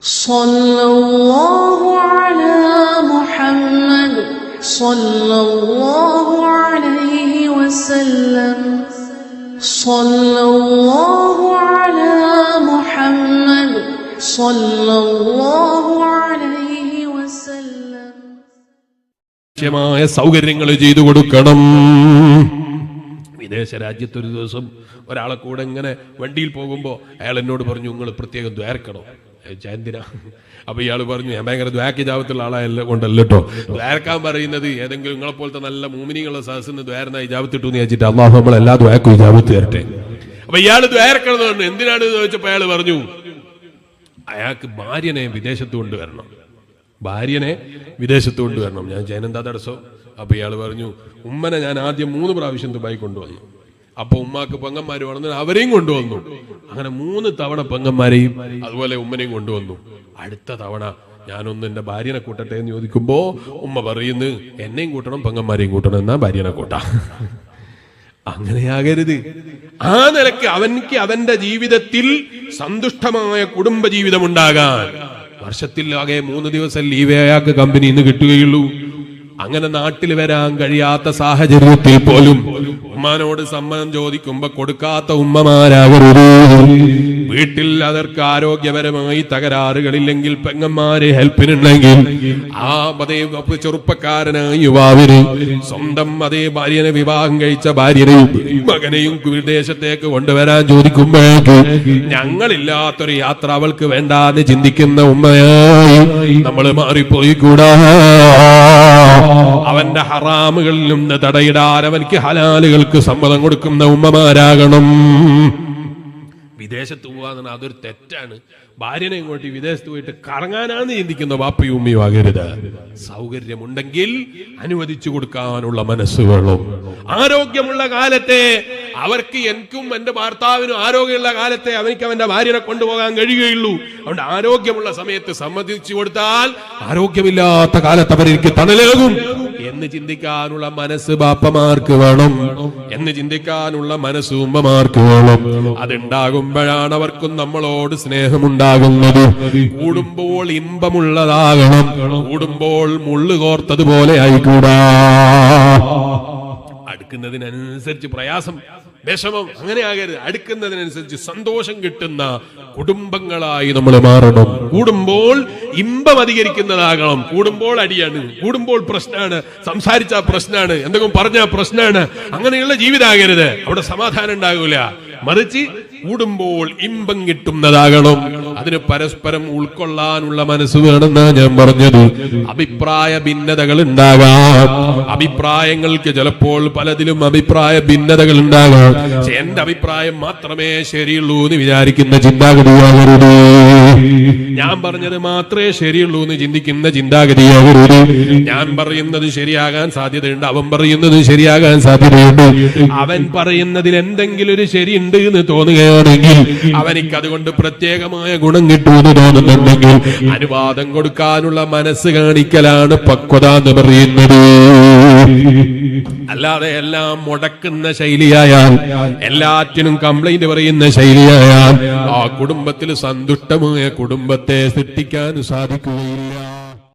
സല്ലല്ലാഹു അലാ മുഹമ്മദ് സല്ലല്ലാഹു അലൈഹി വസല്ലം സല്ലല്ലാഹു അലാ മുഹമ്മദ് സല്ലല്ലാഹു അലൈഹി വസല്ലം. ആവശ്യമായ സൗകര്യങ്ങൾ ചെയ്തു കൊടുക്കണം. വിദേശ രാജ്യത്തൊരു ദിവസം ഒരാളെ കൂടെ ഇങ്ങനെ വണ്ടിയിൽ പോകുമ്പോൾ അയാൾ എന്നോട് പറഞ്ഞു, നിങ്ങൾ പ്രത്യേകം ദ്വാരക്കണം. എന്തിനാ? അപ്പൊ ഇയാൾ പറഞ്ഞു, ഞാൻ ഭയങ്കര ദ്വാരക്ക് ജാപത്തുള്ള ആളായല്ല കൊണ്ടല്ലോ കേട്ടോ. ദ്വാരക്കാൻ പറയുന്നത് ഏതെങ്കിലും നിങ്ങളെ പോലത്തെ നല്ല മൂമിനികളുടെ സദസ്സിന് ദ്വാരനായി ജാപത്തിട്ടു എന്ന് വെച്ചിട്ട് അള്ളാഹു നമ്മൾ എല്ലാ ദ്വാരക്കും ജാപത്ത് തരട്ടെ. അപ്പൊ ഇയാൾ ദ്വാരക്കണം പറഞ്ഞു. എന്തിനാണ് ചോദിച്ചപ്പോ അയാൾ പറഞ്ഞു, അയാൾക്ക് ഭാര്യനെ വിദേശത്ത് കൊണ്ടുവരണം, ഭാര്യനെ വിദേശത്ത് കൊണ്ടുവരണം. ഞാൻ ജയനെന്താ തടസ്സം? അപ്പൊ ഇയാൾ പറഞ്ഞു, ഉമ്മനെ ഞാൻ ആദ്യം 3 പ്രാവശ്യം ദുബായി കൊണ്ടുവന്നു. അപ്പൊ ഉമ്മാക്ക് പെങ്ങന്മാര് വളർന്നു, അവരെയും കൊണ്ടുവന്നു. അങ്ങനെ 3 തവണ പെങ്ങന്മാരെയും അതുപോലെ ഉമ്മനെയും കൊണ്ടുവന്നു. അടുത്ത തവണ ഞാനൊന്ന് എന്റെ ഭാര്യനെ കൂട്ടട്ടെ എന്ന് ചോദിക്കുമ്പോ ഉമ്മ പറയുന്നു, എന്നെയും കൂട്ടണം പെങ്ങന്മാരെയും കൂട്ടണം, എന്നാ ഭാര്യനെ കൂട്ടാ. അങ്ങനെയാകരുത്. ആ നിലക്ക് അവൻക്ക് അവന്റെ ജീവിതത്തിൽ സന്തുഷ്ടമായ കുടുംബ ജീവിതം ഉണ്ടാകാൻ വർഷത്തിൽ ആകെ 3 ദിവസം ലീവേ അയാൾക്ക് കമ്പനിയിൽ നിന്ന് കിട്ടുകയുള്ളൂ. അങ്ങനെ നാട്ടിൽ വരാൻ കഴിയാത്ത സാഹചര്യത്തിൽ പോലും ഉമ്മാനോട് സമ്മതം ചോദിക്കുമ്പോ കൊടുക്കാത്ത ഉമ്മമാരാകരുത്. വീട്ടിൽ അവർക്ക് ആരോഗ്യപരമായി തകരാറുകളില്ലെങ്കിൽ പെങ്ങന്മാരെ ഹെൽപ്പിനുണ്ടെങ്കിൽ ആ അതേ ചെറുപ്പക്കാരനായ യുവാവിന് സ്വന്തം അതേ ഭാര്യനെ വിവാഹം കഴിച്ച ഭാര്യനെയും മകനെയും വിദേശത്തേക്ക് കൊണ്ടുവരാൻ ചോദിക്കുമ്പോഴേക്ക് ഞങ്ങളില്ലാത്തൊരു യാത്ര അവൾക്ക് വേണ്ടാന്ന് ചിന്തിക്കുന്ന ഉമ്മയായി നമ്മൾ മാറിപ്പോയി കൂടാ. അവന്റെ ഹറാമുകളിൽ നിന്ന് തടയിടാൻ അവൻക്ക് ഹലാലുകൾക്ക് സമ്മതം കൊടുക്കുന്ന ഉമ്മമാരാകണം. വിദേശത്ത് പോവാന്ന് അതൊരു തെറ്റാണ്. ഭാര്യനെ ഇങ്ങോട്ട് വിദേശത്ത് പോയിട്ട് കറങ്ങാനാന്ന് ചിന്തിക്കുന്ന വാപ്പയും ഉമ്മയും ആകരുത്. സൗകര്യമുണ്ടെങ്കിൽ അനുവദിച്ചു കൊടുക്കാനുള്ള മനസ്സ് വേണം. ആരോഗ്യമുള്ള കാലത്തെ അവർക്ക്, എനിക്കും എന്റെ ഭർത്താവിനും ആരോഗ്യമുള്ള കാലത്തെ അവനിക്ക് അവന്റെ ഭാര്യനെ കൊണ്ടുപോകാൻ കഴിയുകയുള്ളൂ. അതുകൊണ്ട് ആരോഗ്യമുള്ള സമയത്ത് സമ്മതിച്ചു കൊടുത്താൽ ആരോഗ്യമില്ലാത്ത കാലത്ത് അവർക്ക് തണലേകും എന്ന് ചിന്തിക്കാനുള്ള മനസ്സ് ബാപ്പമാർക്ക് വേണം, എന്ന് ചിന്തിക്കാനുള്ള മനസ്സ് ഉമ്മമാർക്ക് വേണം. അതുണ്ടാകുമ്പോഴാണ് അവർക്കും നമ്മളോട് സ്നേഹമുണ്ടാകുന്നത്. കൂടുമ്പോൾ ഇമ്പമുള്ളതാകണം, കൂടുമ്പോൾ മുള്ളു കോർത്തതുപോലെ ആയിക്കൂടാ. അടുക്കുന്നതിനനുസരിച്ച് പ്രയാസം, വിഷമം അങ്ങനെ ആകരുത്. അടുക്കുന്നതിനനുസരിച്ച് സന്തോഷം കിട്ടുന്ന കുടുംബങ്ങളായി നമ്മൾ മാറണം. കൂടുമ്പോൾ ഇമ്പം അധികരിക്കുന്നതാകണം. കൂടുമ്പോൾ അടിയാണ്, കൂടുമ്പോൾ പ്രശ്നമാണ്, സംസാരിച്ച പ്രശ്നമാണ്, എന്തെങ്കിലും പറഞ്ഞ പ്രശ്നമാണ്. അങ്ങനെയുള്ള ജീവിതമാകരുത്. അവിടെ സമാധാനം ഉണ്ടാകൂല. മറിച്ച് കൂടുമ്പോൾ ഇമ്പം കിട്ടുന്നതാകണം. അതിന് പരസ്പരം ഉൾക്കൊള്ളാനുള്ള മനസ്സ് വേണമെന്നാണ് ഞാൻ പറഞ്ഞത്. അഭിപ്രായ ഭിന്നതകൾ ഉണ്ടാകാം. അഭിപ്രായങ്ങൾക്ക് ചിലപ്പോൾ പലതിലും അഭിപ്രായ ഭിന്നതകൾ ഉണ്ടാകാം. പക്ഷെ എന്റെ അഭിപ്രായം മാത്രമേ ശരിയുള്ളൂ എന്ന് വിചാരിക്കുന്ന ചിന്താഗതിയാകരുത്. ഞാൻ പറഞ്ഞത് മാത്രമേ ശരിയുള്ളൂ എന്ന് ചിന്തിക്കുന്ന ചിന്താഗതിയാകരുത്. ഞാൻ പറയുന്നത് ശരിയാകാൻ സാധ്യതയുണ്ട്, അവൻ പറയുന്നത് ശരിയാകാൻ സാധ്യതയുണ്ട്. അവൻ പറയുന്നതിൽ എന്തെങ്കിലും ഒരു ശരിയുണ്ട് എന്ന് തോന്നുകയാണെങ്കിൽ അവനിക്ക് അതുകൊണ്ട് പ്രത്യേകമായ ഗുണം കിട്ടുമെന്ന് തോന്നുന്നുണ്ടെങ്കിൽ അനുവാദം കൊടുക്കാനുള്ള മനസ്സ് കാണിക്കലാണ് പക്വത എന്ന് പറയുന്നത്. അല്ലാതെ എല്ലാം മുടക്കുന്ന ശൈലിയായാൽ, എല്ലാറ്റിനും കംപ്ലൈന്റ് പറയുന്ന ശൈലിയായാൽ ആ കുടുംബത്തിൽ സന്തുഷ്ടമായ കുടുംബത്തെ സൃഷ്ടിക്കാൻ സാധിക്കുകയില്ല.